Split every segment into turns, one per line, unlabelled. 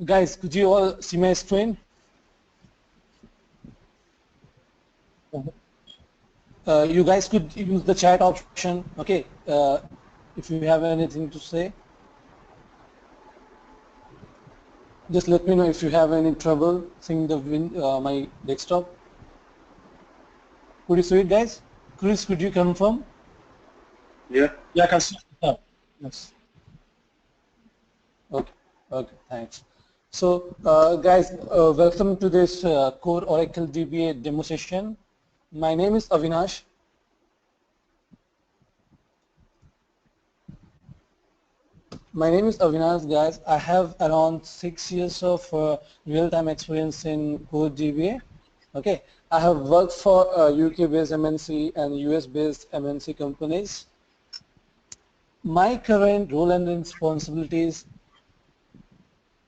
Guys, could you all see my screen? You guys could use the chat option. Okay, if you have anything to say, just let me know if you have any trouble seeing the my desktop. Could you see it, guys? Chris, could you confirm?
Yeah.
Yeah, I can see.
Oh, yes. Okay. Okay. Thanks. So, guys, welcome to this Core Oracle DBA demo session. My name is Avinash. My name is Avinash, guys. I have around 6 years of real-time experience in Core DBA. Okay. I have worked for UK-based MNC and US-based MNC companies. My current role and responsibilities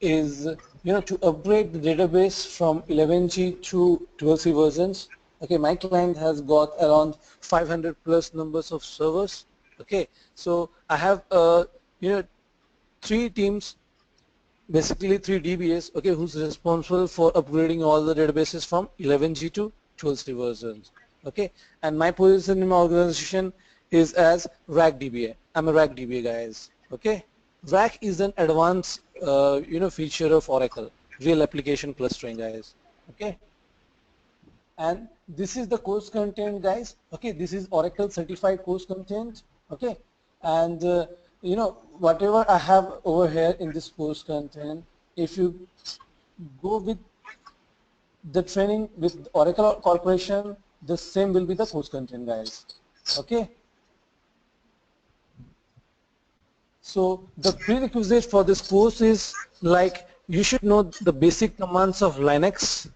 is to upgrade the database from 11G to 12C versions. Okay, my client has got around 500 plus numbers of servers. Okay, so I have three teams, basically three DBAs. Okay, who's responsible for upgrading all the databases from 11G to 12C versions. Okay, and my position in my organization is as RAC DBA. I'm a RAC DBA, guys. Okay. RAC is an advanced, feature of Oracle, real application clustering, guys. Okay, and this is the course content, guys. Okay, this is Oracle certified course content. Okay, and whatever I have over here in this course content, if you go with the training with Oracle Corporation, the same will be the course content, guys. Okay. So the prerequisite for this course is like you should know the basic commands of Linux,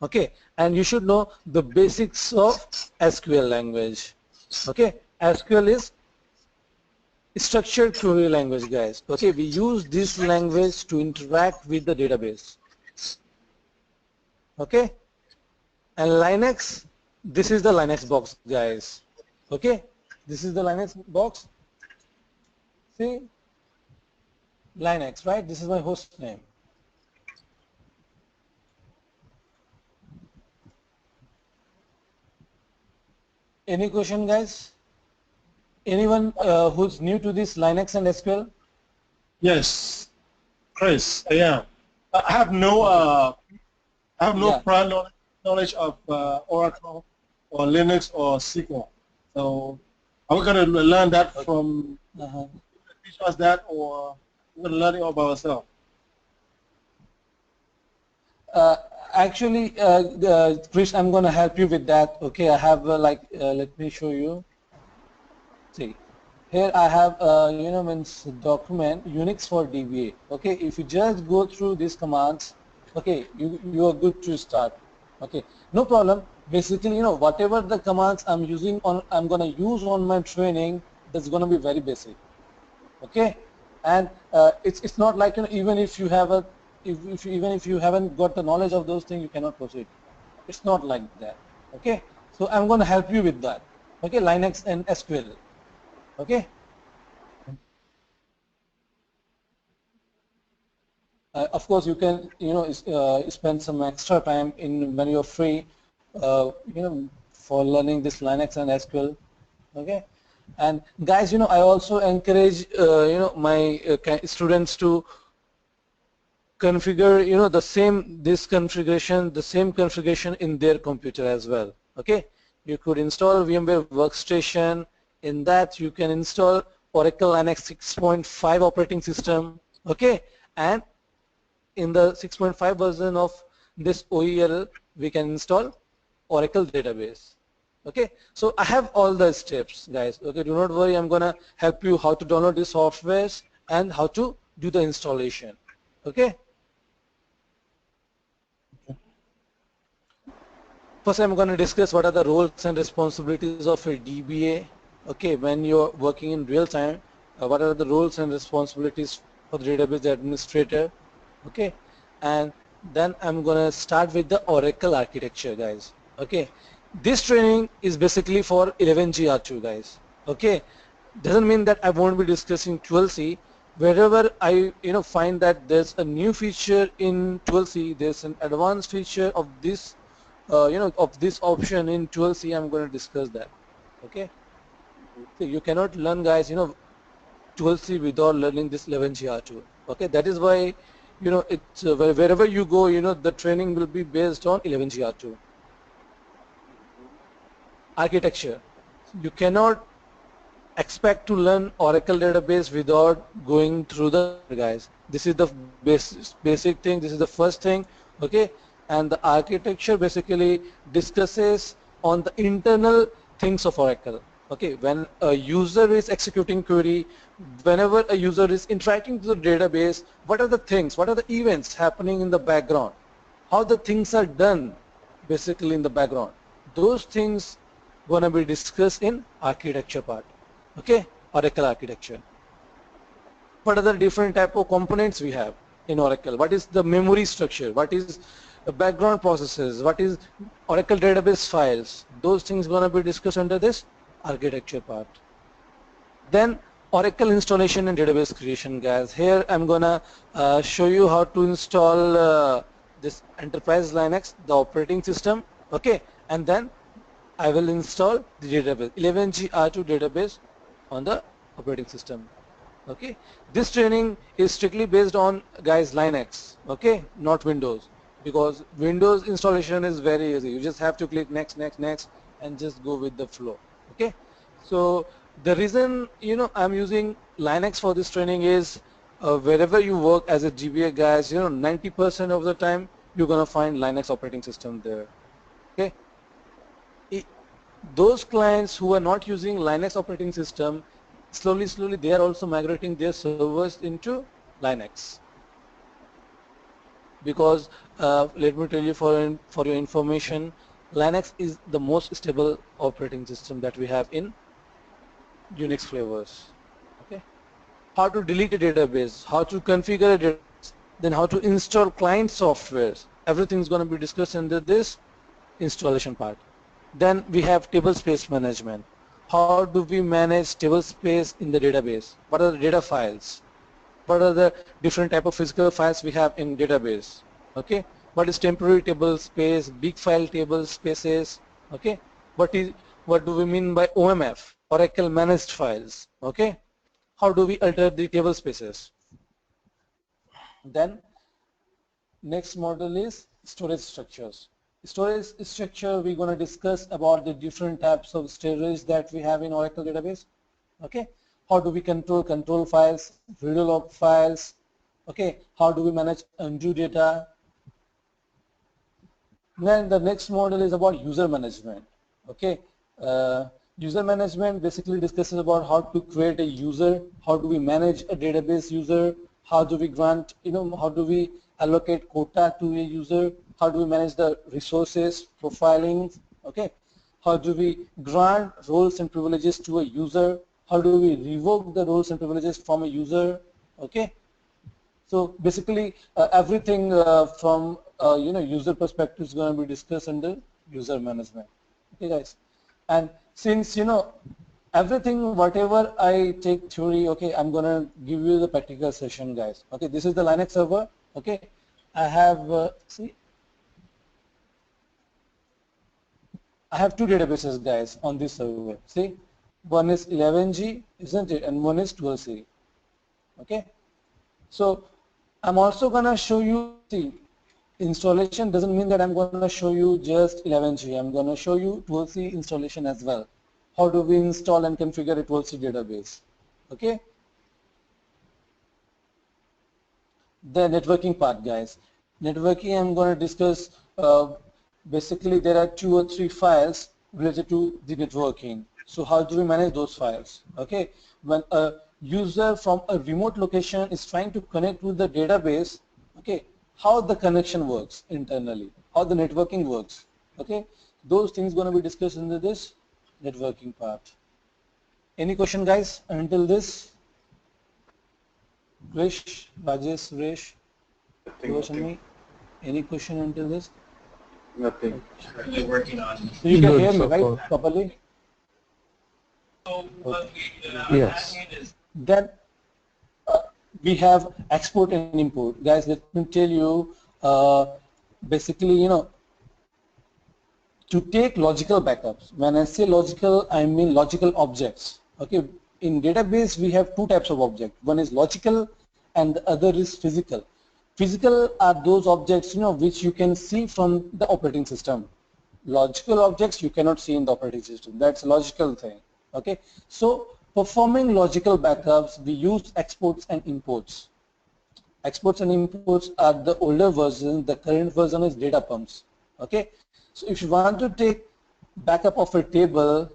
okay, and you should know the basics of SQL language, okay. SQL is structured query language, guys. Okay, we use this language to interact with the database, okay. And Linux, this is the Linux box, guys. Okay, this is the Linux box. See, Linux, right? This is my host name. Any question, guys? Anyone who's new to this Linux and SQL?
Yes, Chris, I am. I have no
Yeah.
prior knowledge of Oracle or Linux or SQL. So are we going to learn that from teach us that, or we're going to learn it all by ourselves?
Actually, Chris, I'm going to help you with that. Okay, I have let me show you. See, here I have means document Unix for DBA. Okay, if you just go through these commands, okay, you are good to start. Okay, no problem. Basically, whatever the commands I'm going to use on my training, that's going to be very basic. Okay, and it's not like even if you have a even if you haven't got the knowledge of those things, you cannot proceed. It's not like that. Okay, so I'm going to help you with that. Okay, Linux and SQL. Okay. Of course, you can spend some extra time in when you're free, for learning this Linux and SQL. Okay, and guys, I also encourage my students to configure the same configuration in their computer as well. Okay, you could install VMware Workstation. In that you can install Oracle Linux 6.5 operating system. Okay, and in the 6.5 version of this OEL we can install Oracle database. Okay, so I have all the steps, guys. Okay, do not worry, I'm gonna help you how to download the softwares and how to do the installation. Okay. First, I'm going to discuss what are the roles and responsibilities of a DBA. Okay, when you're working in real time, what are the roles and responsibilities for the database administrator? Okay, and then I'm going to start with the Oracle architecture, guys. Okay, this training is basically for 11G R2, guys. Okay, doesn't mean that I won't be discussing 12C. wherever I find that there's a new feature in 12c, there's an advanced feature of this of this option in 12c, I'm going to discuss that. Okay, so you cannot learn, guys, 12c without learning this 11g R2. Okay, that is why it's wherever you go, the training will be based on 11g R2 architecture. You cannot expect to learn Oracle database without going through the, guys. This is the basic thing. This is the first thing. Okay, and the architecture basically discusses on the internal things of Oracle. Okay, when a user is executing query, whenever a user is interacting with the database, what are the things, what are the events happening in the background, how the things are done basically in the background. Those things gonna be discussed in architecture part. Okay, Oracle architecture. What are the different type of components we have in Oracle? What is the memory structure? What is the background processes? What is Oracle database files? Those things gonna be discussed under this architecture part. Then Oracle installation and database creation, guys. Here I'm gonna show you how to install this Enterprise Linux, the operating system. Okay, and then I will install the database 11g R2 database on the operating system. Okay, this training is strictly based on, guys, Linux. Okay, not Windows, because Windows installation is very easy. You just have to click next, next, next, and just go with the flow. Okay, so the reason I'm using Linux for this training is wherever you work as a DBA, guys, 90% of the time you're gonna find Linux operating system there. Okay, those clients who are not using Linux operating system, slowly they are also migrating their servers into Linux, because let me tell you for your information, Linux is the most stable operating system that we have in Unix flavors. Okay, how to delete a database, how to configure a database, then how to install client softwares, everything is going to be discussed under this installation part. Then we have table space management. How do we manage table space in the database? What are the data files? What are the different type of physical files we have in database? Okay, what is temporary table space, big file table spaces? Okay, what do we mean by OMF, Oracle managed files? Okay, how do we alter the table spaces? Then next model is storage structures. Storage structure, we're going to discuss about the different types of storage that we have in Oracle database. Okay, how do we control files, video log files? Okay, how do we manage undo data? Then the next model is about user management. Okay, user management basically discusses about how to create a user, how do we manage a database user, how do we grant, how do we allocate quota to a user, how do we manage the resources, profiling, okay, how do we grant roles and privileges to a user, how do we revoke the roles and privileges from a user, okay. So basically everything from user perspective is going to be discussed under user management. Okay, guys, and since everything whatever I take theory, okay, I'm going to give you the practical session, guys. Okay, this is the Linux server. Okay, I have I have two databases, guys, on this server. See, one is 11g, isn't it, and one is 12c. Okay, so I'm also gonna show you, see, installation doesn't mean that I'm gonna show you just 11g. I'm gonna show you 12c installation as well. How do we install and configure a 12c database? Okay. The networking part, guys. Networking, I'm going to discuss. Basically, there are 2 or 3 files related to the networking. So how do we manage those files? Okay, when a user from a remote location is trying to connect with the database, okay, how the connection works internally, how the networking works. Okay, those things going to be discussed in this networking part. Any question, guys, until this? Krish, Rajesh, Suresh,
Nothing.
any question until this?
Nothing.
Currently working on.
So you can
Good
hear me,
so
right,
far.
properly?
So what we
Yes.
have is
Then we have export and import. Guys, let me tell you, basically, you know, to take logical backups. When I say logical, I mean logical objects. Okay, in database we have two types of objects. One is logical and the other is physical. Physical are those objects, you know, which you can see from the operating system. Logical objects you cannot see in the operating system. That's a logical thing. Okay, so performing logical backups, we use exports and imports. Exports and imports are the older version. The current version is data pumps. Okay, so if you want to take backup of a table,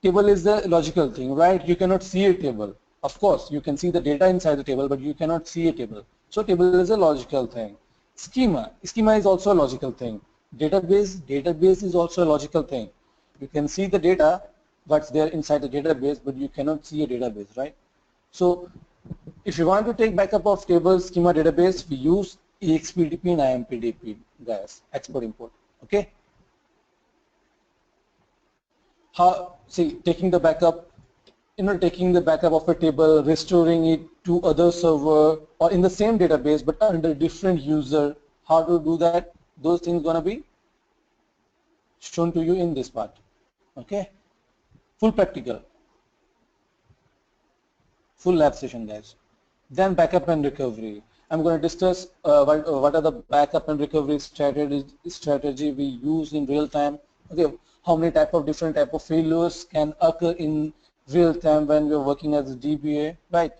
table is the logical thing, right? You cannot see a table. Of course, you can see the data inside the table, but you cannot see a table. So table is a logical thing. Schema is also a logical thing. Database is also a logical thing. You can see the data, what's there inside the database, but you cannot see a database, right? So if you want to take backup of table, schema, database, we use EXPDP and IMPDP, guys, export import. Okay. How, see, taking the backup, you know, taking the backup of a table, restoring it to other server or in the same database but under different user. How to do that? Those things gonna be shown to you in this part. Okay. Full practical, full lab session, guys. Then backup and recovery. I'm going to discuss what are the backup and recovery strategy we use in real time. Okay, how many different type of failures can occur in real time when we're working as a DBA, right?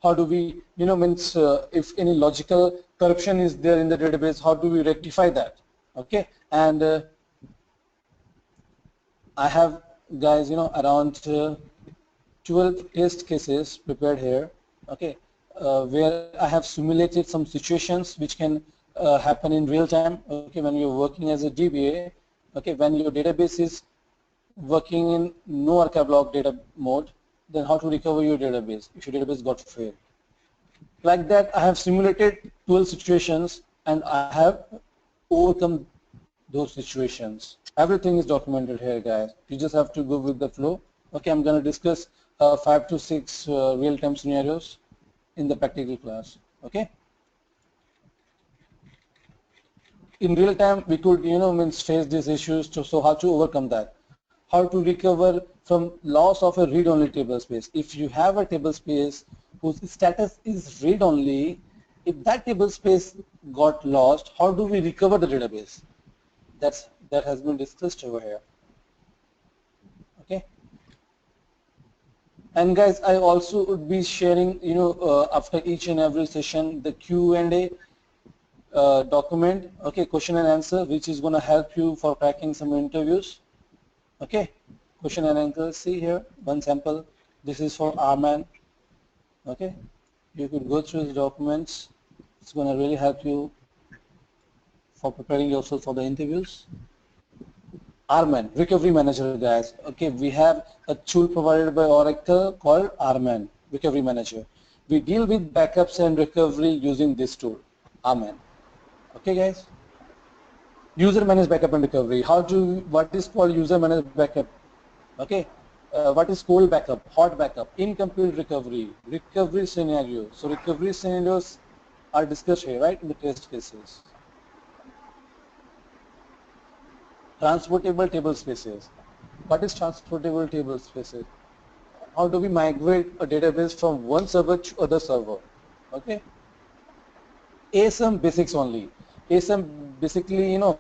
How do we, you know, means if any logical corruption is there in the database, how do we rectify that? Okay, and I have, guys, you know, around 12 test cases prepared here. Okay. Where I have simulated some situations which can happen in real time. Okay, when you're working as a DBA, okay, when your database is working in no archive log data mode, then how to recover your database if your database got failed. Like that, I have simulated 12 situations and I have overcome those situations. Everything is documented here, guys. You just have to go with the flow. Okay, I'm going to discuss 5 to 6 real-time scenarios in the practical class. Okay. In real time, we could, you know, face these issues. So how to overcome that? How to recover from loss of a read-only table space? If you have a table space whose status is read-only, if that table space got lost, how do we recover the database? That has been discussed over here. Okay. And guys, I also would be sharing, you know, after each and every session, the Q&A document, okay, question and answer, which is going to help you for cracking some interviews. Okay, question and answer. See here, one sample. This is for RMAN. Okay, you could go through the documents. It's going to really help you for preparing yourself for the interviews. RMAN, Recovery Manager, guys. Okay, we have a tool provided by Oracle called RMAN, Recovery Manager. We deal with backups and recovery using this tool, RMAN. Okay, guys. User managed backup and recovery. What is called user managed backup? Okay. What is cold backup, hot backup, incomplete recovery, recovery scenario. So recovery scenarios are discussed here, right, in the test cases. Transportable table spaces. What is transportable table spaces? How do we migrate a database from one server to other server? Okay. ASM basics only. ASM basically, you know,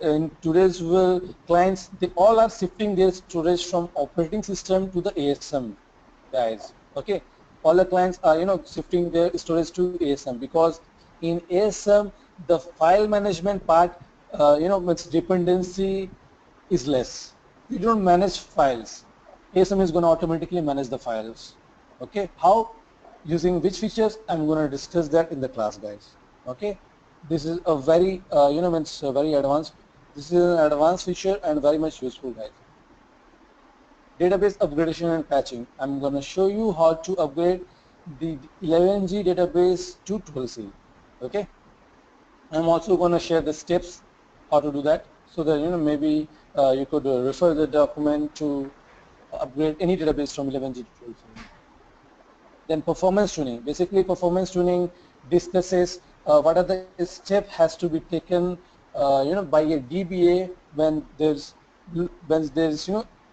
in today's world, clients, they all are shifting their storage from operating system to the ASM, guys. Okay. All the clients are, you know, shifting their storage to ASM because in ASM, the file management part, you know, its dependency is less. You don't manage files. ASM is going to automatically manage the files. Okay, how? Using which features? I'm going to discuss that in the class, guys. Okay, this is a very, you know, very advanced. This is an advanced feature and very much useful, guys. Database upgradation and patching. I'm going to show you how to upgrade the 11G database to 12C. Okay, I'm also going to share the steps how to do that, so that, you know, maybe you could refer the document to upgrade any database from 11G to 12C. Then performance tuning. Basically, performance tuning discusses what are the steps has to be taken, by a DBA when there's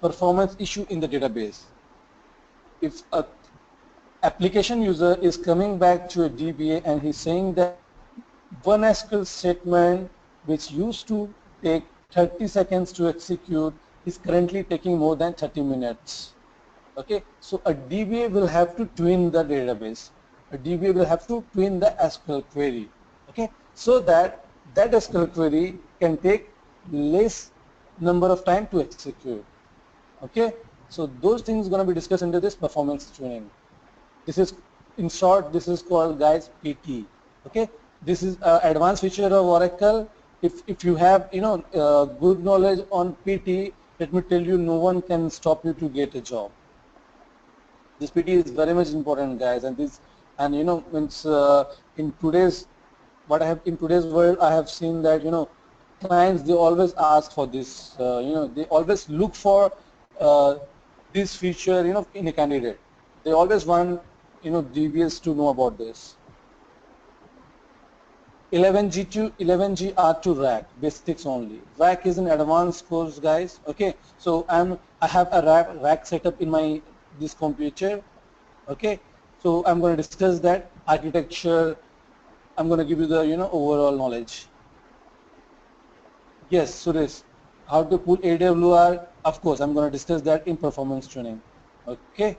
performance issue in the database. If a application user is coming back to a DBA and he's saying that one SQL statement which used to take 30 seconds to execute is currently taking more than 30 minutes. Okay, so a DBA will have to twin the database. A DBA will have to twin the SQL query. Okay, so that SQL query can take less number of time to execute. Okay, so those things going to be discussed under this performance tuning. This is, in short, this is called, guys, PT. Okay, this is an advanced feature of Oracle. If you have good knowledge on PT, let me tell you, no one can stop you to get a job. This PT is very much important, guys, and in today's world, I have seen that clients, they always ask for this. They always look for this feature in a candidate. They always want DBAs to know about this. 11G to 11G R2 rack basics only. Rack is an advanced course, guys. Okay, so I have a rack setup in this computer. Okay, so I'm going to discuss that architecture. I'm going to give you the overall knowledge. Yes, Suresh, how to pull AWR? Of course, I'm going to discuss that in performance tuning. Okay,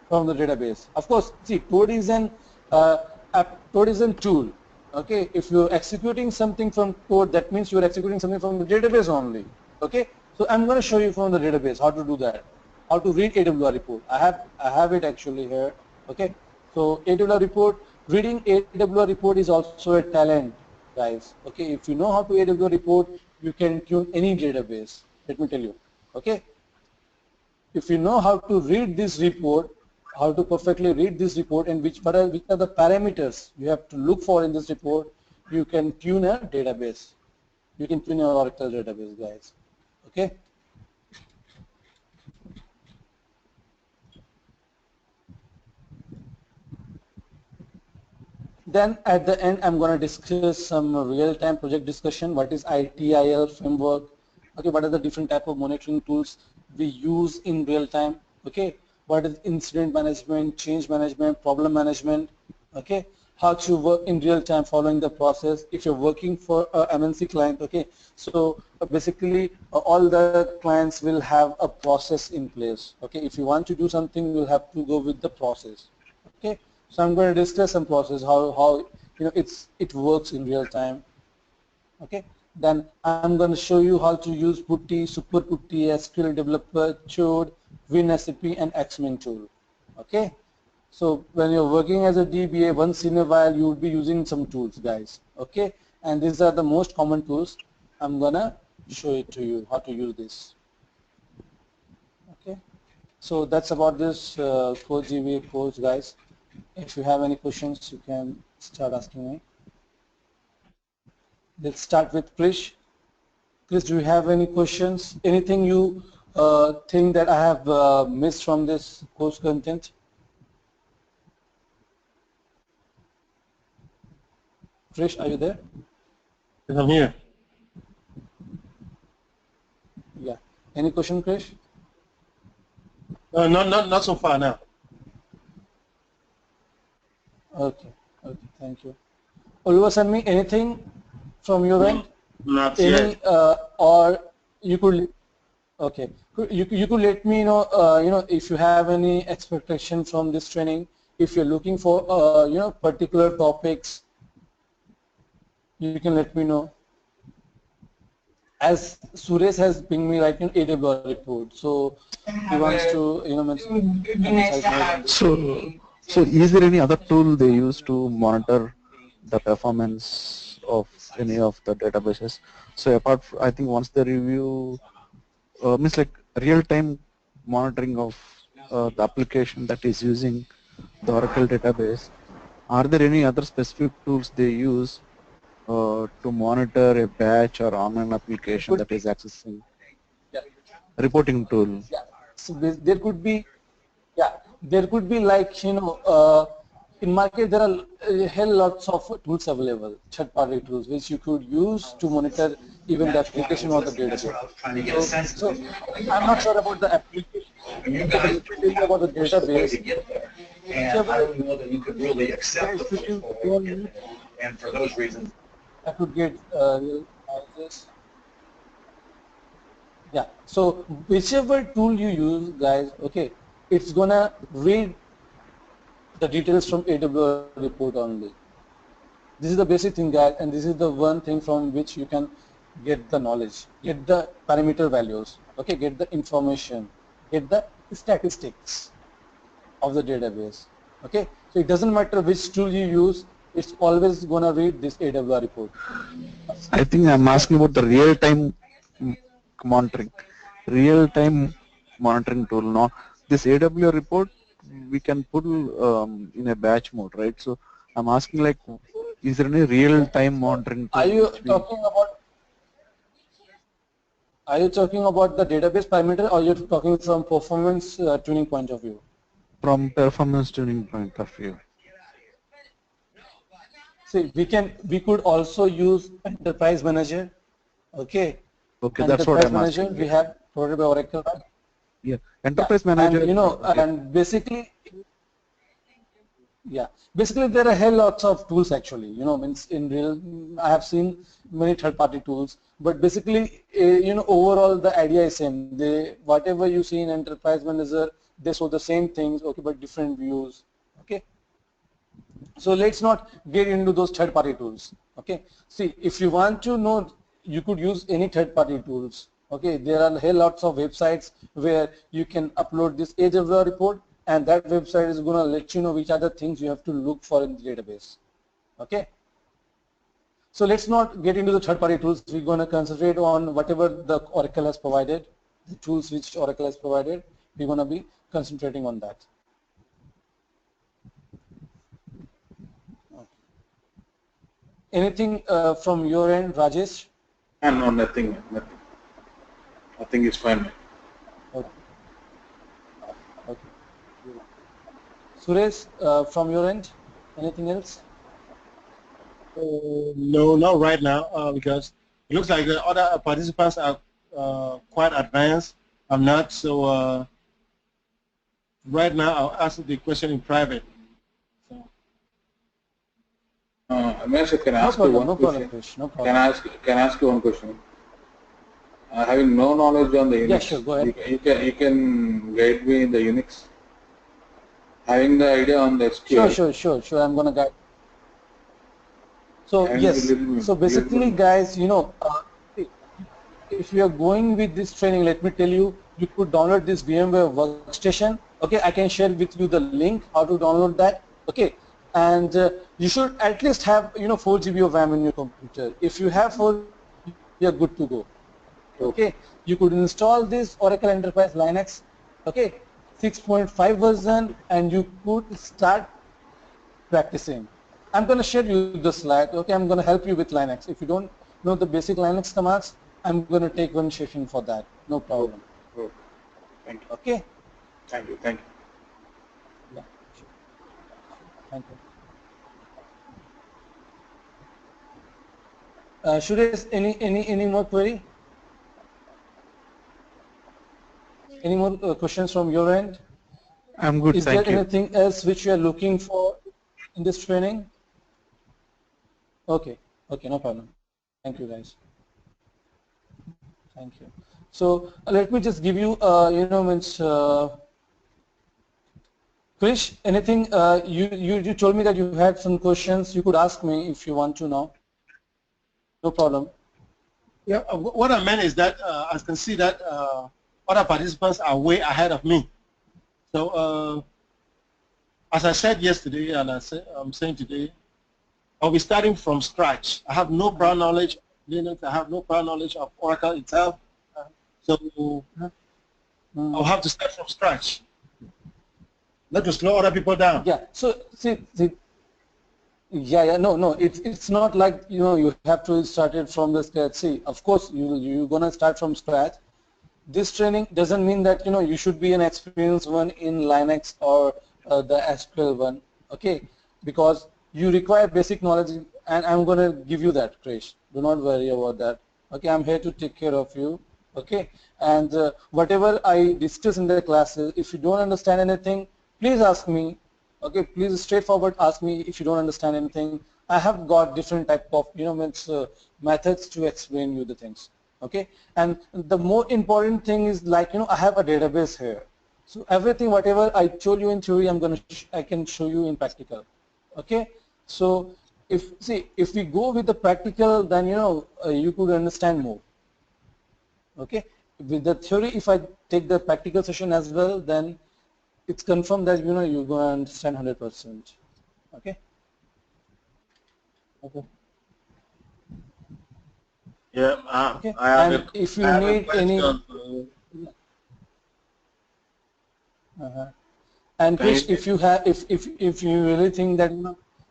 from the database. Of course, see, Toad is a tool. Okay, if you're executing something from Toad, that means you're executing something from the database only. Okay, so I'm going to show you from the database how to do that, how to read AWR report. I have it actually here. Okay, so AWR report, reading AWR report is also a talent, guys. Okay, if you know how to AWR report, you can tune any database. Let me tell you. Okay, if you know how to read this report, how to perfectly read this report, and which are the parameters you have to look for in this report, you can tune a database. You can tune your Oracle database, guys. Okay. Then at the end, I'm going to discuss some real-time project discussion. What is ITIL framework? Okay, what are the different type of monitoring tools we use in real time? Okay, what is incident management, change management, problem management? Okay, how to work in real time following the process. If you're working for a MNC client, okay, so basically all the clients will have a process in place. Okay, if you want to do something, you'll have to go with the process. Okay, so I'm going to discuss some process, how it works in real time. Okay, then I'm going to show you how to use Putty, Super Putty, SQL Developer, Chode, WinSAP, and Xmin tool. Okay, so when you're working as a DBA, once in a while you will be using some tools, guys. Okay, and these are the most common tools. I'm gonna show it to you how to use this. Okay, so that's about this Code GBA course, guys. If you have any questions, you can start asking me. Let's start with Krish. Krish, do you have any questions? Anything you think that I have missed from this course content? Krish, are you there?
Yes, I'm here.
Yeah. Any question, Krish?
Not so far now.
Okay. Okay. Thank you. Oluwasanmi, anything from your end?
Not
Any,
yet.
or you could, okay, you could let me know, if you have any expectation from this training, if you're looking for, particular topics, you can let me know. As Suresh has pinged me like an AWR report, so he wants to, mention.
So is there any other tool they use to monitor the performance of any of the databases? So apart from, I think once they review, means like real-time monitoring of the application that is using the Oracle database, are there any other specific tools they use to monitor a batch or online application that is accessing?
Yeah.
Reporting tool?
Yeah. So there could be, yeah, there could be like, in market there are hell lots of tools available, third-party tools, which you could use to monitor even the application of the database. So I'm not sure about the application, but let me tell you about the database.
And I don't know that you could really accept the portfolio, and for those reasons,
I could get this. Yeah. So whichever tool you use, guys, okay, it's gonna read the details from AWS report only. This is the basic thing, guys, and this is the one thing from which you can get the knowledge, get the parameter values, okay, get the information, get the statistics of the database. Okay, so it doesn't matter which tool you use, it's always gonna read this AWS report.
I think I'm asking about the real-time monitoring, real-time monitoring tool. Now, this AWS report we can put in a batch mode, right? So I'm asking, like, is there any real-time monitoring tool?
Are you talking about? Are you talking about the database parameter, or you're talking from performance tuning point of view?
From performance tuning point of view.
See, we could also use Enterprise Manager. Okay.
Okay, that's what I'm
Manager,
asking.
we have provided by Oracle. Right?
Yeah, Enterprise Manager.
And and basically, yeah, basically there are hell lots of tools actually. Means in real, I have seen many third-party tools, but basically, overall the idea is same. Whatever you see in Enterprise Manager, they show the same things, okay, but different views. Okay. So let's not get into those third-party tools. Okay. See, if you want to know, you could use any third-party tools. Okay, there are hell lots of websites where you can upload this AWS report, and that website is going to let you know which are the things you have to look for in the database. Okay. So let's not get into the third-party tools. We're going to concentrate on whatever the Oracle has provided, the tools which Oracle has provided. We're going to be concentrating on that. Anything from your end, Rajesh?
No, nothing. I think it's fine.
Okay. Okay. Suresh, from your end, anything else?
No, not right now, because it looks like the other participants are quite advanced. I'm not, so right now I'll answer the question in private. So.
Amish, can I ask you one question?
No problem.
Can I ask you one question? Having no knowledge on the Unix,
yeah, sure, go ahead.
You can guide me in the Unix. Having the idea on the SQL.
Sure. I'm gonna guide. So yes. So basically, guys, if you are going with this training, let me tell you, you could download this VMware Workstation. Okay, I can share with you the link how to download that. Okay, and you should at least have 4 GB of RAM in your computer. If you have 4, you are good to go. Okay, you could install this Oracle Enterprise Linux, okay, 6.5 version, and you could start practicing. I'm going to share you the slide. Okay, I'm going to help you with Linux. If you don't know the basic Linux commands, I'm going to take one session for that. No problem.
Okay. Thank you.
Okay.
Thank you.
Yeah. Sure. Thank you. Suresh, any more query? Any more questions from your end?
I'm good,
Is
thank
there
you.
anything else which you are looking for in this training? Okay, no problem. Thank you, guys. Thank you. So let me just give you, Krish, anything? You told me that you had some questions. You could ask me if you want to now. No problem.
Yeah, what I meant is that I can see that other participants are way ahead of me. So as I said yesterday, and I'm saying today, I'll be starting from scratch. I have no prior knowledge of Linux. I have no prior knowledge of Oracle itself. So I'll have to start from scratch. Not to slow other people down.
Yeah. So no. It's not like you have to start it from the scratch. See, of course you're gonna start from scratch. this training doesn't mean that you should be an experienced one in Linux or the SQL one, okay? Because you require basic knowledge, and I'm going to give you that, Krish. Do not worry about that. Okay, I'm here to take care of you. Okay, and whatever I discuss in the classes, if you don't understand anything, please ask me. Okay, please straightforward ask me if you don't understand anything. I have got different type of methods to explain you the things. Okay, and the more important thing is like I have a database here. So everything whatever I told you in theory, I can show you in practical. Okay, so if we go with the practical, then you could understand more. Okay, with the theory, if I take the practical session as well, then it's confirmed that you're going to understand 100%. Okay.
Okay.
Yeah,
Okay.
I have
And if you
I have a
need any
question.
and
Can
Krish,
you-
if you really think that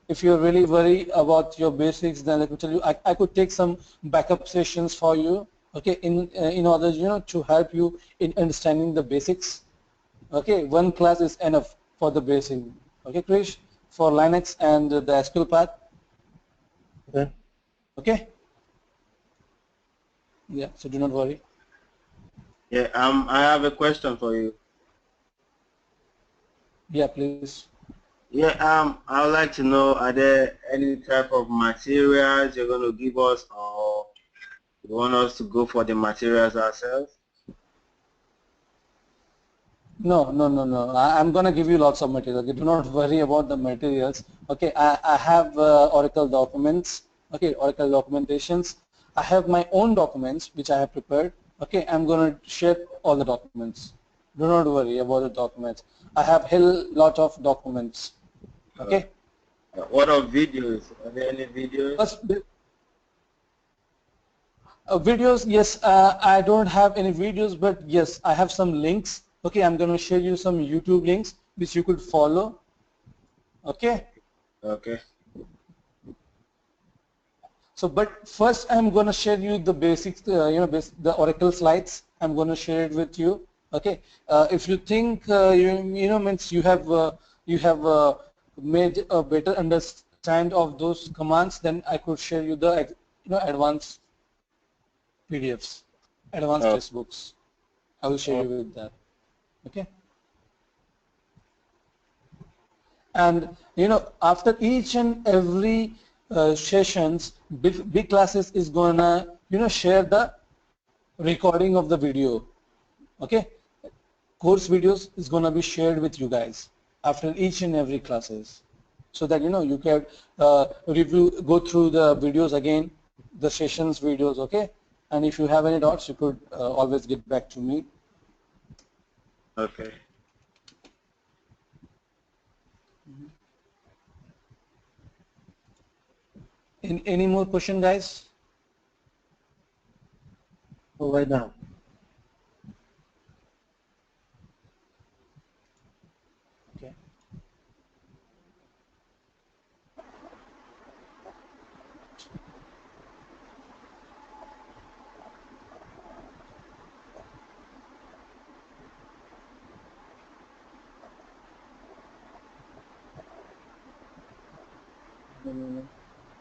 if you're really worried about your basics, then let me tell you, I could take some backup sessions for you. Okay, in order to help you in understanding the basics. Okay, one class is enough for the basic. Okay, Krish, for Linux and the SQL part.
Okay.
Okay. Yeah. So do not worry.
Yeah, I have a question for you.
Yeah, please.
Yeah, I would like to know, are there any type of materials you're going to give us, or you want us to go for the materials ourselves?
No. I'm going to give you lots of material. Okay, do not worry about the materials. Okay, I have Oracle documents. Okay, Oracle documentations. I have my own documents which I have prepared. Okay, I'm going to share all the documents. Do not worry about the documents. I have a lot of documents. Okay.
What are videos? Are there any videos?
Videos, yes, I don't have any videos, but yes, I have some links. Okay, I'm going to share you some YouTube links which you could follow. Okay.
Okay.
So, but first I'm going to share you the basics, the Oracle slides. I'm going to share it with you. Okay. If you think means you have made a better understand of those commands, then I could share you the advanced PDFs, advanced textbooks. I will share you with that. Okay. And after each and every sessions, big classes is gonna share the recording of the video. Okay. Course videos is gonna be shared with you guys after each and every classes, so that you can go through the videos again, the sessions videos. Okay. And if you have any doubts, you could always get back to me.
Okay.
Any more question, guys?
Right now.
Okay.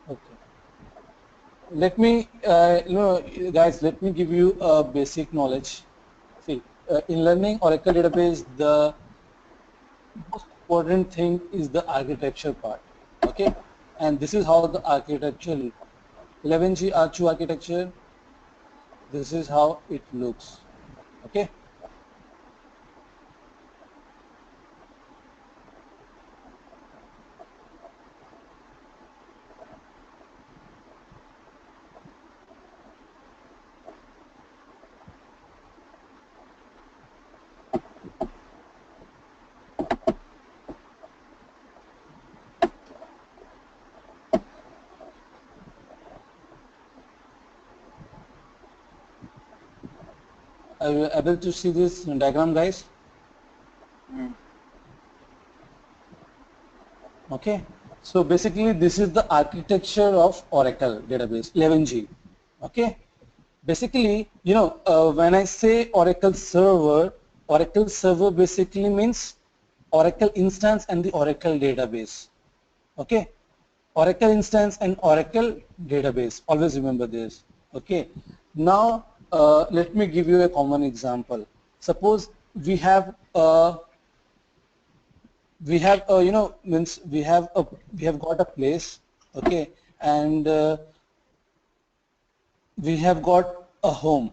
Okay. Let me, guys, let me give you a basic knowledge. See, in learning Oracle database, the most important thing is the architecture part. Okay, and this is how the architecture, 11G R2 architecture. This is how it looks. Okay. Are you able to see this diagram, guys? Okay. So basically, this is the architecture of Oracle database 11G. Okay. basically, when I say Oracle Server basically means Oracle instance and the Oracle database. Okay, Oracle instance and Oracle database. Always remember this. Okay. Now let me give you a common example. Suppose we have means we have got a place. Okay, and we have got a home.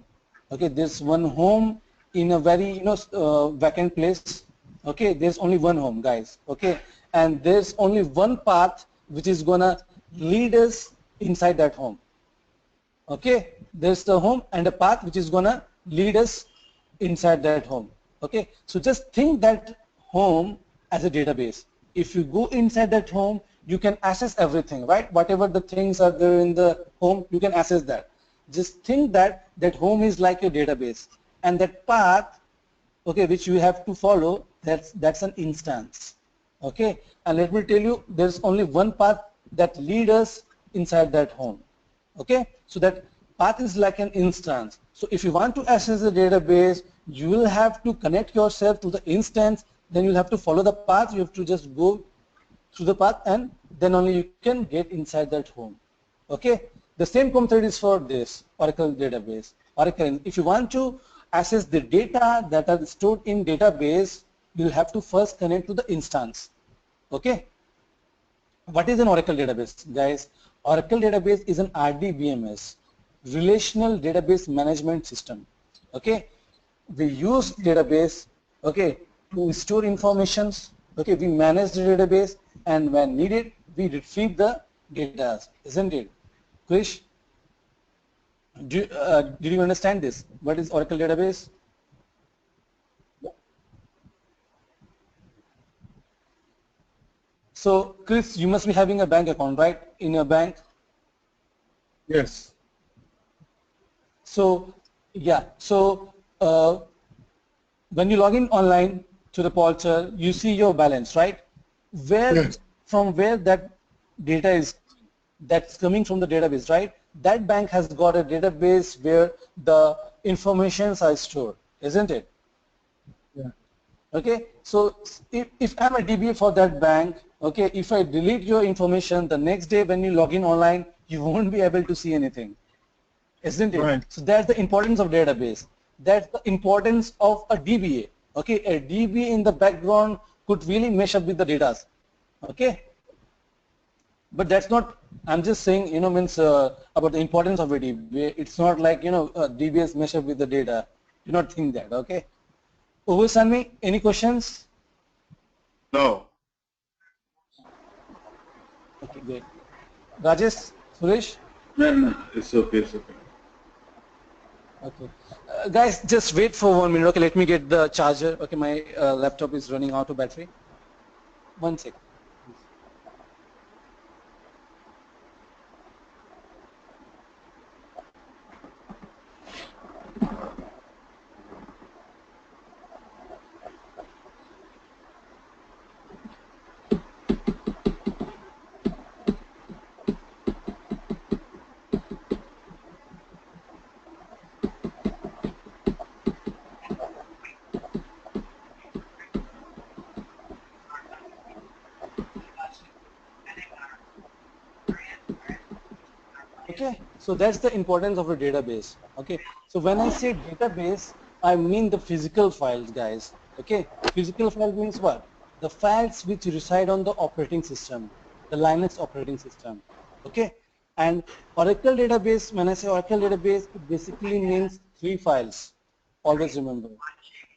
Okay, there's one home in a very vacant place. Okay, there's only one home, guys. Okay, and there's only one path which is gonna lead us inside that home. Okay, there's the home and a path which is gonna lead us inside that home. Okay, so just think that home as a database. If you go inside that home, you can access everything, right? Whatever the things are there in the home, you can access that. Just think that that home is like a database, and that path, okay, which you have to follow, that's an instance. Okay, and let me tell you, there's only one path that leads us inside that home. Okay, so that path is like an instance. So if you want to access the database, you will have to connect yourself to the instance, then you'll have to follow the path. You have to just go through the path, and then only you can get inside that home. Okay, the same method is for this Oracle database. Oracle, if you want to access the data that are stored in database, you'll have to first connect to the instance. Okay, what is an Oracle database, guys? Oracle database is an RDBMS, Relational Database Management System. Okay, we use database, okay, to store informations. Okay, we manage the database, and when needed, we retrieve the data, isn't it? Krish, did you understand this? What is Oracle database? So, Chris, you must be having a bank account, right? In your bank.
Yes.
So, yeah. So, when you log in online to the portal, you see your balance, right?
Yes.
From where that data is, that's coming from the database, right? That bank has got a database where the informations are stored, isn't it?
Yeah.
Okay, so if I'm a DBA for that bank, okay, if I delete your information, the next day when you log in online, you won't be able to see anything, isn't it?
Right.
So that's the importance of database. That's the importance of a DBA. Okay, a DBA in the background could really mesh up with the data. Okay, but that's not, I'm just saying, means about the importance of a DBA. It's not like, DBAs mesh up with the data. Do not think that, okay? Uwe Sanmi, any questions?
No.
Okay, great. Rajesh, Suresh?
No, it's okay, it's okay.
Okay. Guys, just wait for 1 minute. Okay, let me get the charger. Okay, my laptop is running out of battery. 1 sec. Okay, so that's the importance of a database. Okay, so when I say database, I mean the physical files, guys. Okay, physical file means what? The files which reside on the operating system, the Linux operating system. Okay, and Oracle database, when I say Oracle database, it basically means 3 files. Always remember,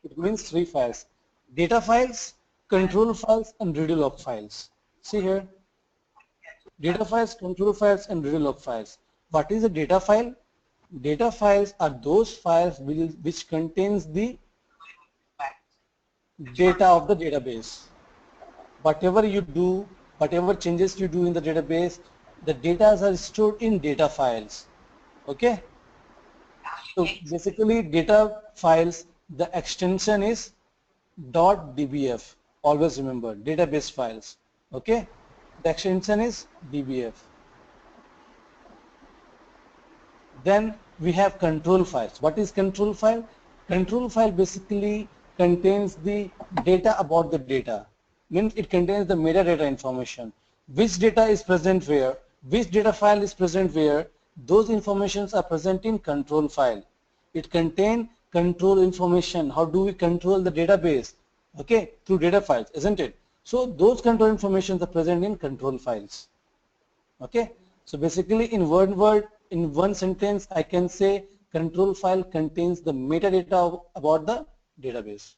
it means 3 files: data files, control files, and redo log files. See here. Data files, control files, and redo log files. What is a data file? Data files are those files which contains the data of the database. Whatever you do, whatever changes you do in the database, the data are stored in data files. Okay? So basically data files, the extension is .dbf. Always remember, database files. Okay? The extension is DBF. Then we have control files. What is control file? Control file basically contains the data about the data. Means it contains the metadata information. Which data is present where, which data file is present where, those informations are present in control file. It contains control information. How do we control the database? Okay, through data files, isn't it? So those control informations are present in control files. Okay, so basically in one word, in one sentence, I can say control file contains the metadata about the database.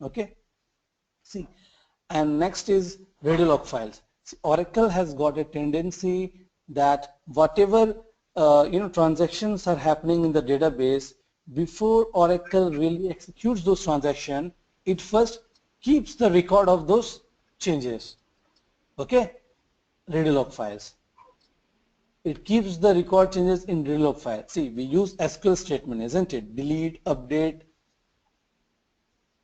Okay, see, and next is RadioLog files. See, Oracle has got a tendency that whatever transactions are happening in the database, before Oracle really executes those transactions, it first keeps the record of those changes. Okay, RadioLog files. It keeps the record changes in RadioLog file. See, we use SQL statement, isn't it? Delete, update,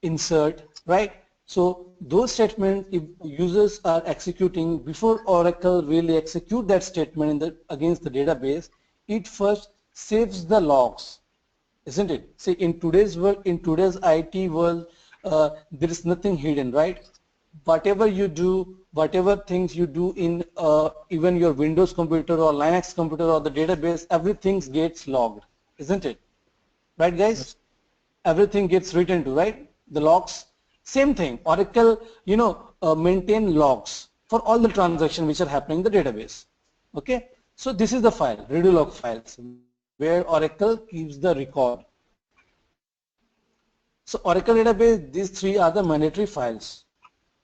insert, right? So those statements, if users are executing, before Oracle really execute that statement against the database, it first saves the logs, isn't it? See, in today's world, in today's IT world, there is nothing hidden, right? Whatever you do, whatever things you do in even your Windows computer or Linux computer or the database, everything gets logged, isn't it? Right, guys? Everything gets written to, right? The logs. Same thing. Oracle, maintain logs for all the transactions which are happening in the database. Okay? So this is the file, RadioLog files, where Oracle keeps the record. So Oracle database, these three are the mandatory files.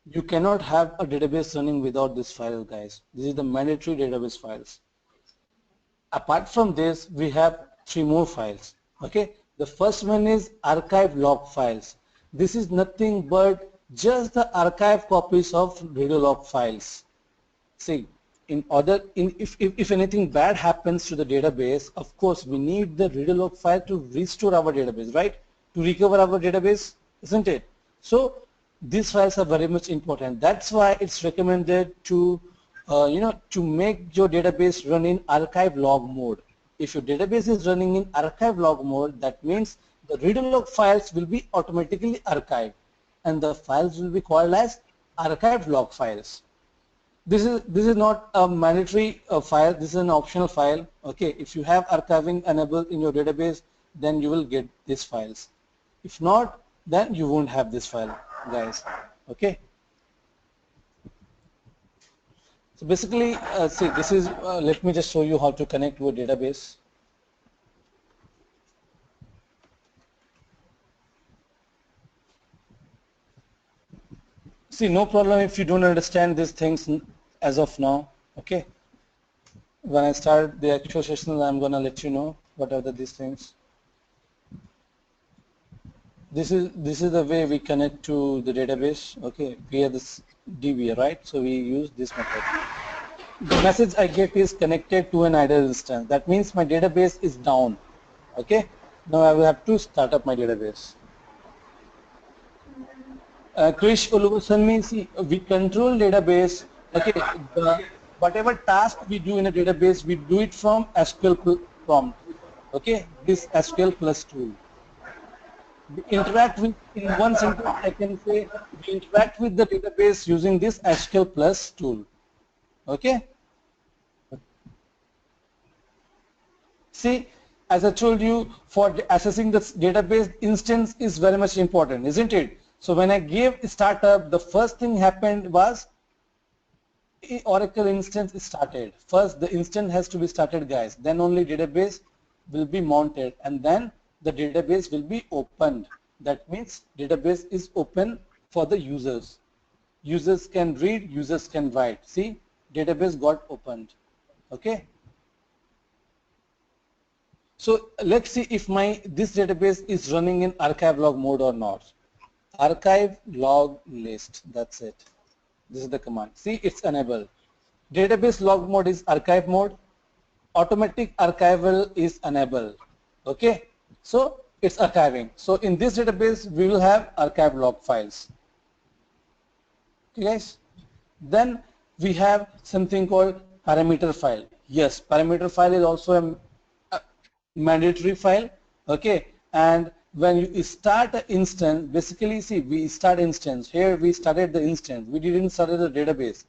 You cannot have a database running without this file, guys. This is the mandatory database files. Apart from this, we have three more files. Okay, the first one is archive log files. This is nothing but just the archive copies of RadioLog files. See, if anything bad happens to the database, of course we need the RadioLog file to restore our database, right? To recover our database, isn't it? So these files are very much important. That's why it's recommended to to make your database run in archive log mode. If your database is running in archive log mode, that means the RadioLog files will be automatically archived, and the files will be called as archive log files. This is not a mandatory file. This is an optional file. Okay, if you have archiving enabled in your database, then you will get these files. If not, then you won't have this file, guys. Okay. So basically, see, this is. Let me just show you how to connect to a database. See, no problem if you don't understand these things as of now. Okay. When I start the actual session, I'm gonna let you know what are these things. This is the way we connect to the database. Okay, via this DB, right? So we use this method. The message I get is connected to an idle instance. That means my database is down. Okay. Now I will have to start up my database. Krish Uluvasanmi, see, we control database. Okay, whatever task we do in a database, we do it from SQL prompt. Okay, this SQL plus tool. We interact with, in one sentence, I can say, we interact with the database using this SQL plus tool. Okay. See, as I told you, for accessing the database, instance is very much important, isn't it? So when I gave startup, the first thing happened was Oracle instance started. First, the instance has to be started, guys. Then only database will be mounted, and then the database will be opened. That means database is open for the users. Users can read, users can write. See, database got opened. Okay. So let's see if this database is running in archive log mode or not. Archive log list, that's it. This is the command. See, it's enabled. Database log mode is archive mode. Automatic archival is enabled. Okay, so it's archiving. So in this database, we will have archive log files. Okay, guys. Then we have something called parameter file. Yes, parameter file is also a mandatory file, okay, and when you start an instance, basically see, we start instance, here we started the instance, we didn't start the database.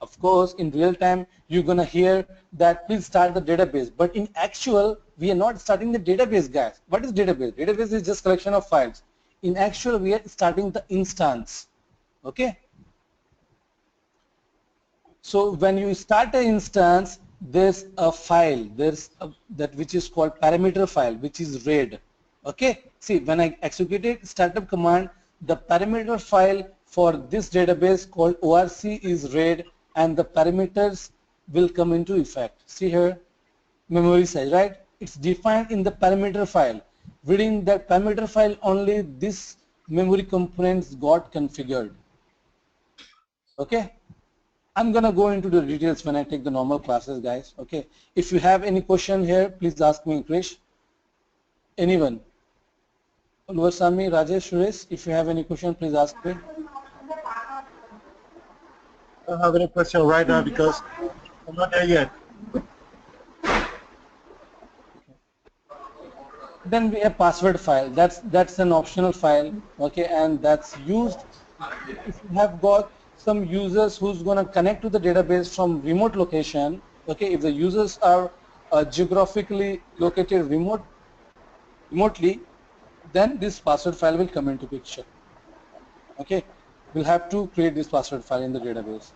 Of course, in real time, you're going to hear that please start the database. But in actual, we are not starting the database, guys. What is database? Database is just collection of files. In actual, we are starting the instance. Okay? So when you start an instance, there's a file, that which is called parameter file, which is read. Okay? See, when I executed startup command, the parameter file for this database called ORC is read, and the parameters will come into effect. See here, memory size, right? It's defined in the parameter file. Reading that parameter file, only this memory components got configured. Okay? I'm gonna go into the details when I take the normal classes, guys. Okay? If you have any question here, please ask me, Krish. Anyone? Ulvasami, Rajesh, Suresh, if you have any question, please ask me.
I don't have any question right now because I'm not there yet.
Then we have password file. That's an optional file, okay, and that's used if you have got some users who's going to connect to the database from remote location. Okay, if the users are geographically located remotely, then this password file will come into picture. Okay, we'll have to create this password file in the database.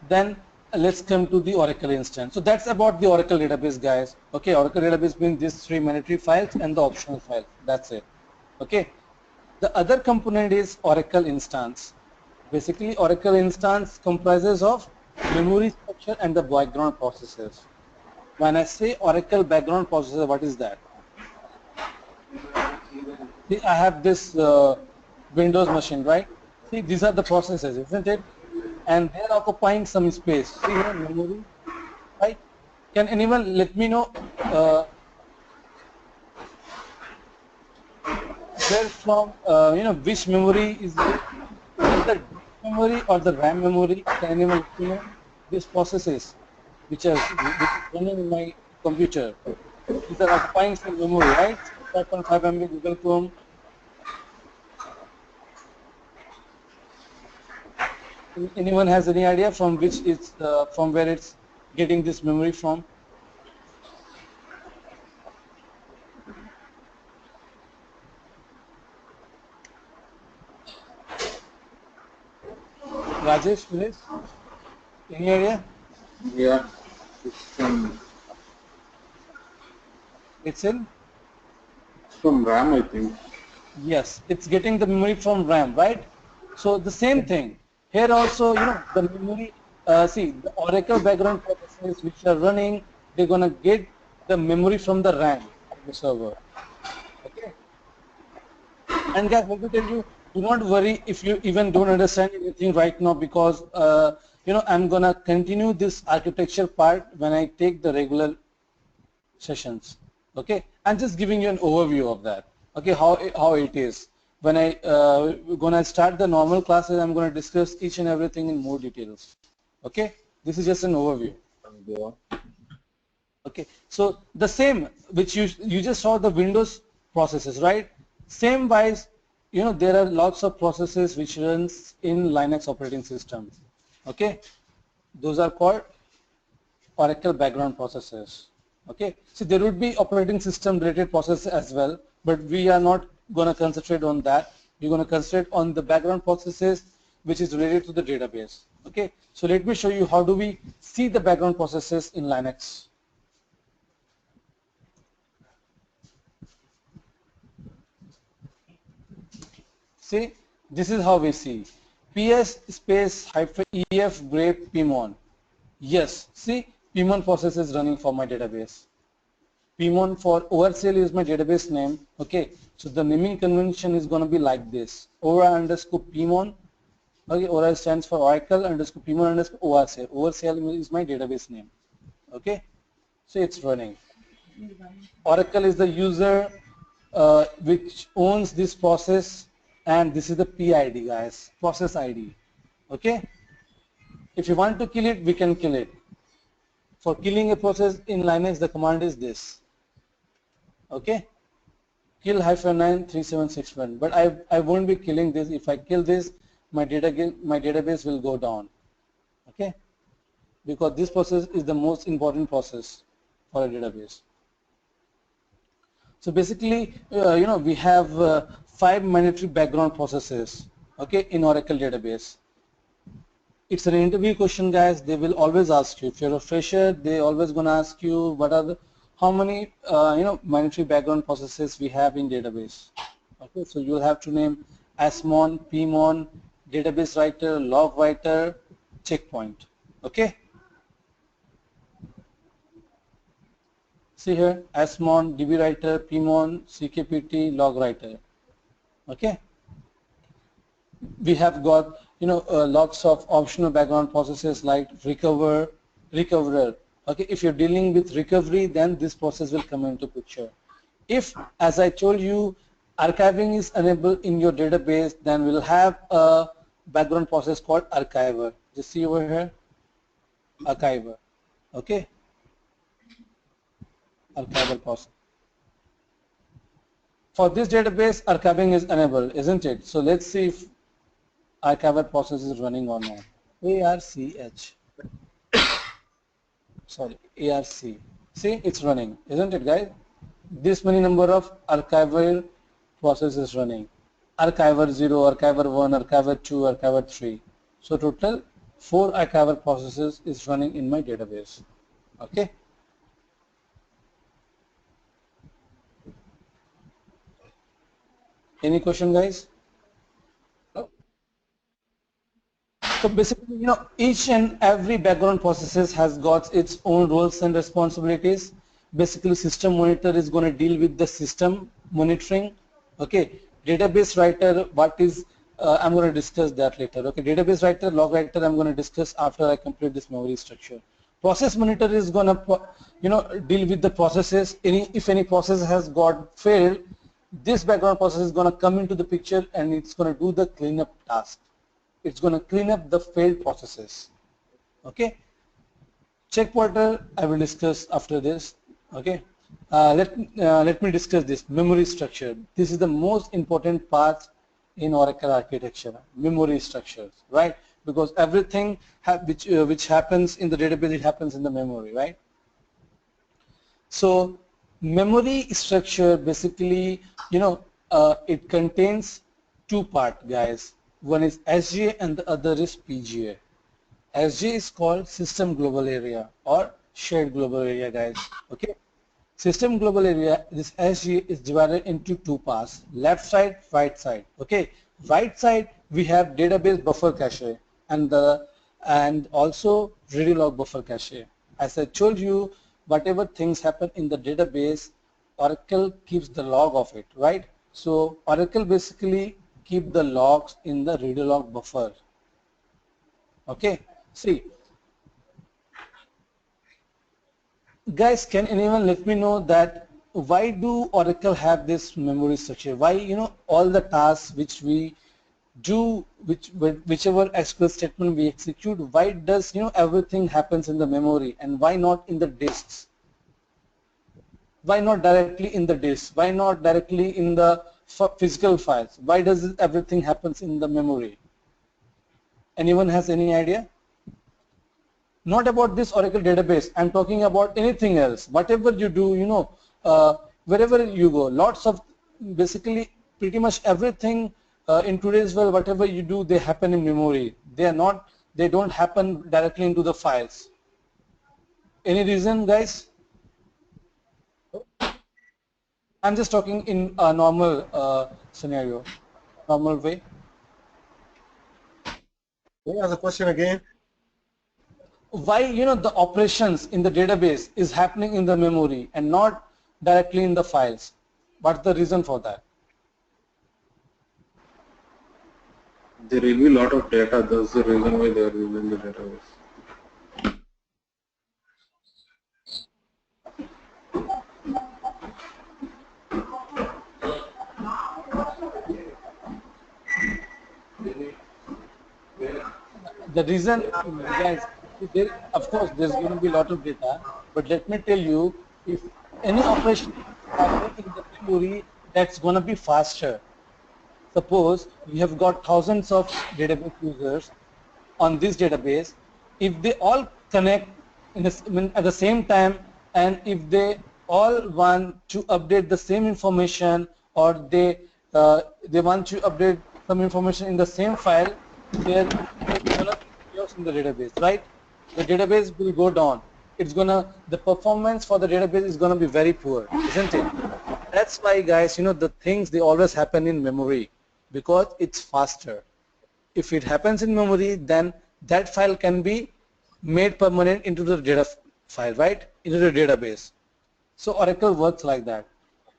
Then let's come to the Oracle instance. So that's about the Oracle database, guys. Okay, Oracle database means these three mandatory files and the optional file. That's it. Okay. The other component is Oracle instance. Basically, Oracle instance comprises of memory structure and the background processes. When I say Oracle background processor, what is that? See, I have this Windows machine, right? See, these are the processes, isn't it? And they're occupying some space. See here, memory, right? Can anyone let me know where from, which memory is it? Is the memory or the RAM memory? Can anyone let me know? These processes which are running in my computer, these are occupying some memory, right? 5.5 MB Google Chrome. Anyone has any idea from which it's from where it's getting this memory from? Rajesh, please. Any idea?
Yeah,
It's in?
from RAM, I think.
Yes, it's getting the memory from RAM, right? So the same thing. Here also, the memory, see, the Oracle background processes which are running, they're going to get the memory from the RAM of the server. Okay. And guys, let me tell you, do not worry if you even don't understand anything right now, because, I'm going to continue this architecture part when I take the regular sessions. Okay. I'm just giving you an overview of that. Okay, how it is. When I gonna start the normal classes, I'm gonna discuss each and everything in more details. Okay, this is just an overview. Okay, so the same which you just saw the Windows processes, right? Same wise, there are lots of processes which runs in Linux operating system. Okay, those are called Oracle background processes. Okay, so there would be operating system related processes as well, but we are not going to concentrate on that. We're going to concentrate on the background processes which is related to the database. Okay, so let me show you how do we see the background processes in Linux. See, this is how we see ps space -ef grep pmon. Yes, see, pmon process is running for my database. Pmon for ORCL is my database name. Okay, so the naming convention is going to be like this: ORA underscore Pmon. Okay, ORA stands for Oracle underscore Pmon underscore ORCL. ORCL is my database name. Okay, so it's running. Oracle is the user which owns this process, and this is the PID, guys, process ID. Okay, if you want to kill it, we can kill it. For killing a process in Linux, the command is this. Okay, kill -9 3761. But I won't be killing this. If I kill this, my database will go down. Okay, because this process is the most important process for a database. So basically, we have 5 mandatory background processes, okay, in Oracle database. It's an interview question, guys. They will always ask you. If you're a fresher, they always gonna ask you what are the, how many mandatory background processes we have in database. Okay, so you'll have to name asmon, pmon, database writer, log writer, checkpoint. Okay. See here, asmon, db writer, pmon, ckpt, log writer. Okay. We have got lots of optional background processes like recoverer. Okay, if you're dealing with recovery, then this process will come into picture. If, as I told you, archiving is enabled in your database, then we'll have a background process called archiver. Just see over here, archiver. Okay, archival process. For this database, archiving is enabled, isn't it? So let's see if archival process is running or not. ARCH. Sorry, ARC. See, it's running, isn't it, guys? This many number of archival processes running. Archiver 0, archiver 1, archiver 2, archiver 3. So total 4 archival processes is running in my database. Okay. Any question, guys? So basically, each and every background processes has got its own roles and responsibilities. Basically, system monitor is going to deal with the system monitoring. Okay, database writer, what is, I'm going to discuss that later. Okay, database writer, log writer, I'm going to discuss after I complete this memory structure. Process monitor is going to, deal with the processes. If any process has got failed, this background process is going to come into the picture and it's going to do the cleanup task. It's going to clean up the failed processes. Okay. Check pointer I will discuss after this. Okay. Let me discuss this memory structure. This is the most important part in Oracle architecture. Memory structures, right? Because everything which happens in the database, it happens in the memory, right? So memory structure basically, it contains 2 parts, guys. One is SGA and the other is PGA. SGA is called System Global Area or Shared Global Area, guys. Okay. System Global Area, this SGA is divided into 2 parts, left side, right side. Okay. Right side we have database buffer cache and also RadioLog buffer cache. As I told you, whatever things happen in the database, Oracle keeps the log of it, right? So Oracle basically keep the logs in the RadioLog buffer. Okay, see, guys, can anyone let me know that why do Oracle have this memory structure? Why, all the tasks which we do, whichever SQL statement we execute, why does, everything happens in the memory and why not in the disks? Why not directly in the disk? Why not directly in the physical files? Why does everything happens in the memory? Anyone has any idea? Not about this Oracle database. I'm talking about anything else. Whatever you do, wherever you go, lots of, basically pretty much everything in today's world, whatever you do, they happen in memory. They don't happen directly into the files. Any reason, guys? I'm just talking in a normal scenario, normal way.
Can you ask the question again?
Why, the operations in the database is happening in the memory and not directly in the files? What's the reason for that?
There will be a lot of data. That's the reason why they are using the database.
The reason, guys, there, of course, there's going to be a lot of data, but let me tell you, if any operation happen in the memory, that's going to be faster. Suppose you have got thousands of database users on this database. If they all connect at the same time, and if they all want to update the same information, or they want to update some information in the same file, there's gonna be chaos in the database, right? The database will go down. The performance for the database is gonna be very poor, isn't it? That's why, guys, the things, they always happen in memory because it's faster. If it happens in memory, then that file can be made permanent into the data file, right? Into the database. So Oracle works like that.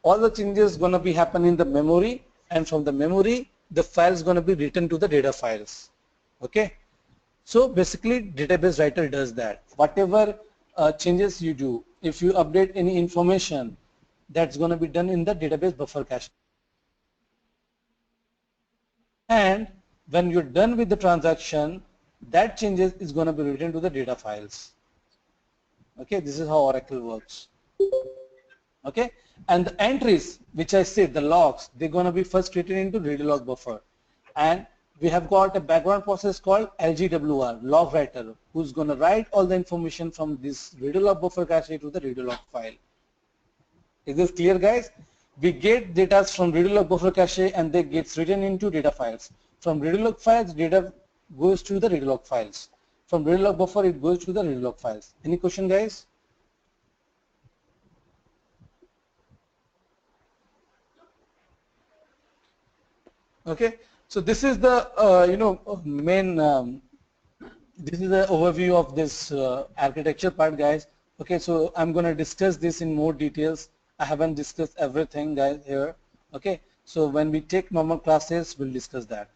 All the changes gonna be happen in the memory, and from the memory, the file is gonna be written to the data files. Okay? So basically, database writer does that. Whatever changes you do, if you update any information, that's gonna be done in the database buffer cache. And when you're done with the transaction, that changes is going to be written to the data files. Okay, this is how Oracle works. Okay, and the entries, which I said, the logs, they're going to be first written into ReadyLog buffer. And we have got a background process called LGWR, log writer, who's going to write all the information from this ReadyLog buffer cache to the ReadyLog file. Is this clear, guys? We get data from ReadyLog buffer cache, and they gets written into data files. From ReadyLog files, data goes to the ReadyLog files. From ReadyLog buffer, it goes to the ReadyLog files. Any question, guys? Okay, so this is the main. This is the overview of this architecture part, guys. Okay, so I'm going to discuss this in more details. I haven't discussed everything, guys, here. Okay, so when we take normal classes, we'll discuss that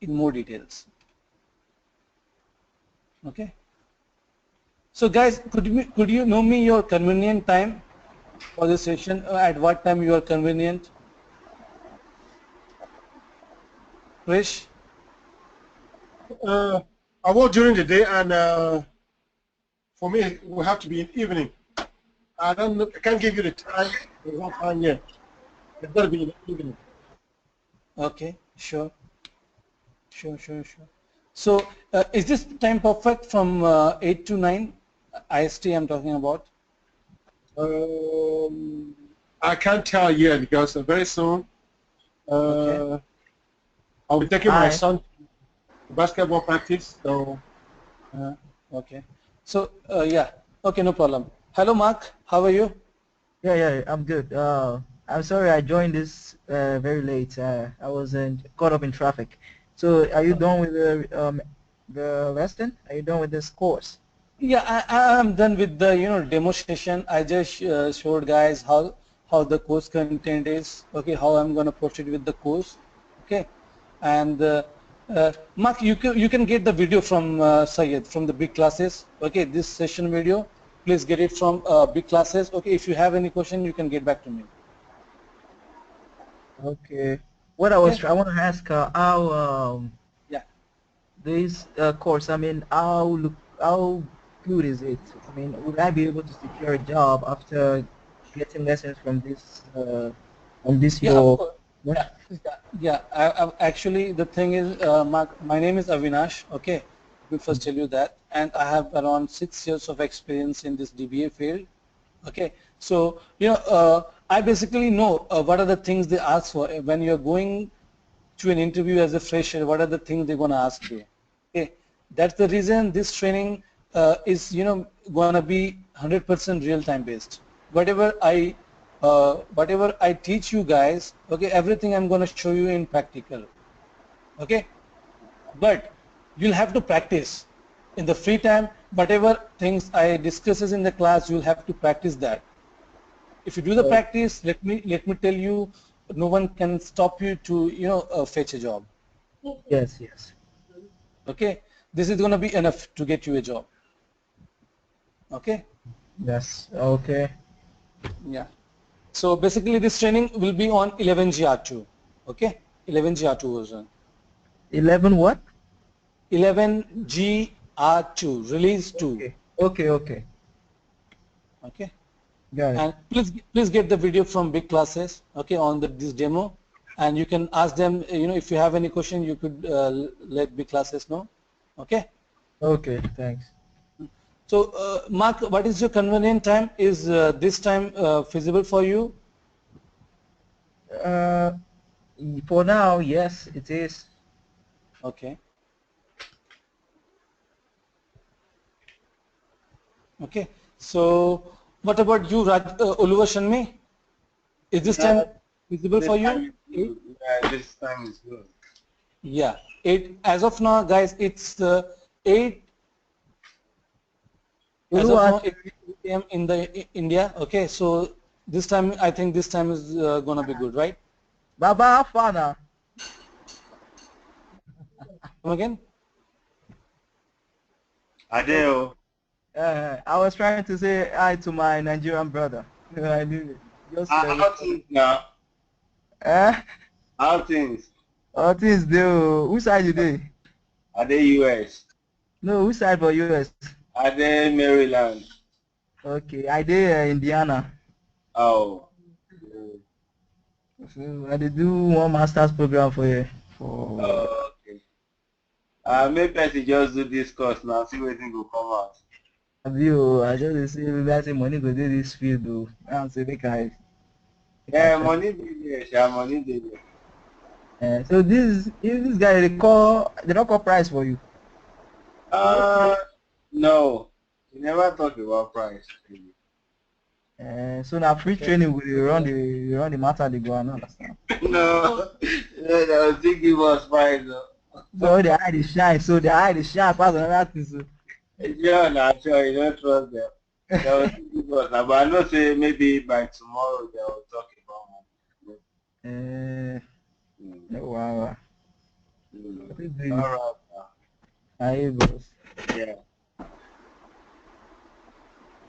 in more details. Okay. So, guys, could you know me your convenient time for this session? At what time you are convenient? Krish?
I work during the day, and for me, it will have to be in evening. I can't give you the time. There's no time yet. It's got to be in the evening.
Okay, sure. So, is this time perfect from 8 to 9 IST I'm talking about?
I can't tell yet because very soon
Okay.
I'll be taking my son to basketball practice. So,
okay. So, yeah. Okay, no problem. Hello, Mark. How are you?
Yeah, I'm good. I'm sorry I joined this very late. I wasn't caught up in traffic. So, are you done with the lesson? Are you done with this course?
Yeah, I'm done with the demo session. I just showed guys how the course content is. Okay, how I'm going to proceed with the course. Okay, and Mark, you can get the video from Syed from the big classes. Okay, this session video, please get it from big classes. Okay, if you have any question, you can get back to me.
Okay. What I want to ask how
yeah,
this course. I mean, how good is it? I mean, would I be able to secure a job after getting lessons from this your?
Actually, the thing is, Mark, my name is Avinash. Okay, let me first tell you that, and I have around 6 years of experience in this DBA field. Okay, so I basically know what are the things they ask for when you're going to an interview as a fresher. What are the things they're gonna ask you? Okay, that's the reason this training is gonna be 100% real-time based. Whatever I teach you guys, okay, everything I'm gonna show you in practical. Okay, but you'll have to practice in the free time. Whatever things I discusses in the class, you'll have to practice that. If you do the practice, let me tell you, no one can stop you to fetch a job.
Yes.
Okay, this is going to be enough to get you a job. Okay.
Yes. Okay.
Yeah. So basically, this training will be on 11GR2. Okay, 11GR2 version.
11 what?
11G R2, release 2.
Okay. Okay. Okay.
Okay.
Got it.
And please get the video from big classes, okay, on this demo, and you can ask them, if you have any question, you could let big classes know, okay.
Okay. Thanks.
So Mark, what is your convenient time? Is this time feasible for you?
For now, yes, it is.
Okay. Okay. So what about you, Uluva Shanmi? Is this time feasible for you?
Yeah, this time is good.
Yeah. As of now, guys, it's 8. As of now, 8 p.m. in the India. Okay. So this time, I think this time is gonna be good, right?
Baba Fana.
Come again?
Adeo.
I was trying to say hi to my Nigerian brother. I knew it. Just
How things now?
eh?
How things?
All things do. Whose side you dey?
Are they US?
No, whose side for US?
Are they Maryland?
Okay, I dey Indiana.
Oh.
So I dey do one master's program for you.
Oh, okay. Maybe I should just do this course now, see where things will come out.
I just dey say maybe I say money go dey this field though. I say make I.
Yeah, money dey there, money dey there.
So this guy they don't call price for you.
No. We never talk about price.
So now free training will run the matter they go and understand.
No. They will still give us price though.
So the eye they shine, pass another thing so.
Yeah, not sure, you don't trust them. They will still give us, but I know say maybe by tomorrow they will talk about it.
Wow.
Alright.
Aye, boss.
Yeah.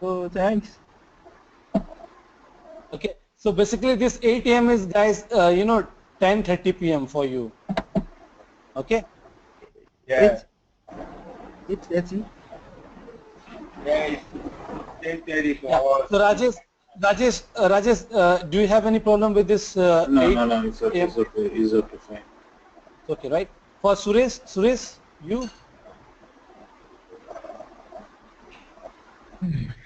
So thanks.
Okay. So basically, this 8 a.m. is, guys, 10:30 p.m. for you. Okay.
Yeah.
8:30.
Yeah, it's 10:30 for us.
So Rajesh, do you have any problem with this?
No,
8
no, it's okay,
a.m.?
it's okay, it's okay, fine.
Okay, right? For Suresh, you?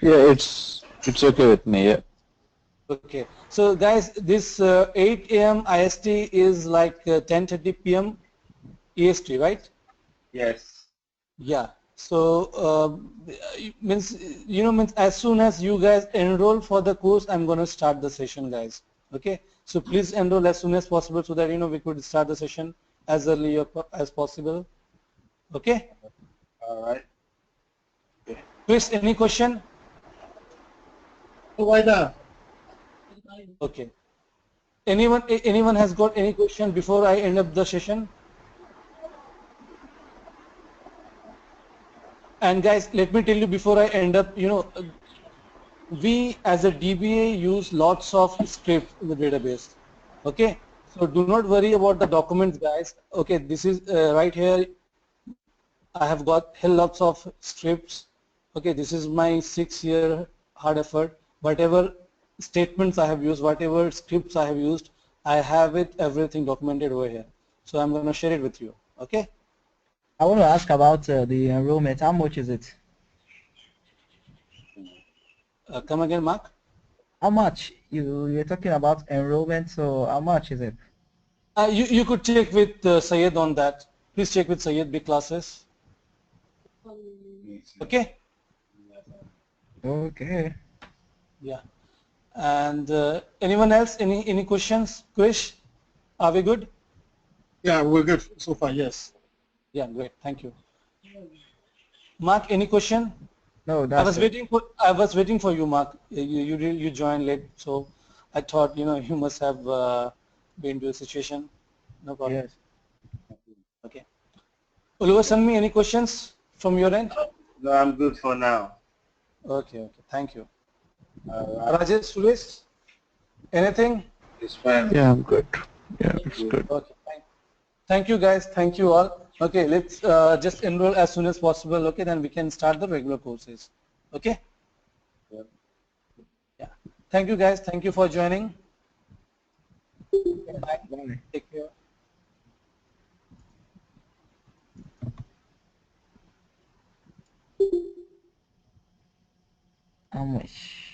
Yeah, it's okay with me. Yeah.
Okay. So guys, this 8 a.m. IST is like 10:30 p.m. EST, right?
Yes.
Yeah. So means as soon as you guys enroll for the course, I'm gonna start the session, guys. Okay. So please enroll as soon as possible so that we could start the session as early as possible. Okay.
All right.
Chris, any question?
Why not?
Okay. Anyone has got any question before I end up the session? And guys, let me tell you before I end up, we as a DBA use lots of scripts in the database. Okay. So do not worry about the documents, guys. Okay. This is right here. I have got hell lots of scripts. Okay. This is my 6-year hard effort. Whatever statements I have used, whatever scripts I have used, I have everything documented over here. So I'm going to share it with you. Okay.
I want to ask about the enrollment. How much is it?
Come again, Mark.
How much? You're talking about enrollment, so how much is it?
You could check with Syed on that. Please check with Syed big classes. Okay.
Okay.
Yeah. And anyone else? Any questions? Krish, are we good?
Yeah, we're good so far. Yes.
Yeah, great. Thank you. Mark, any question?
No, that's
I was waiting for you, Mark. You joined late, so I thought you must have been to a situation. No problem.
Yes.
Okay. Uluva Shanmi, any questions from your end?
No, I'm good for now.
Okay. Thank you. Rajesh, Suresh, anything?
It's fine.
Yeah, I'm good. Yeah, it's good.
Okay. Thank you, guys. Thank you all. Okay, let's just enroll as soon as possible. Okay, then we can start the regular courses. Okay. Yeah. Thank you, guys. Thank you for joining. Bye.
Bye.
Take care.
How much?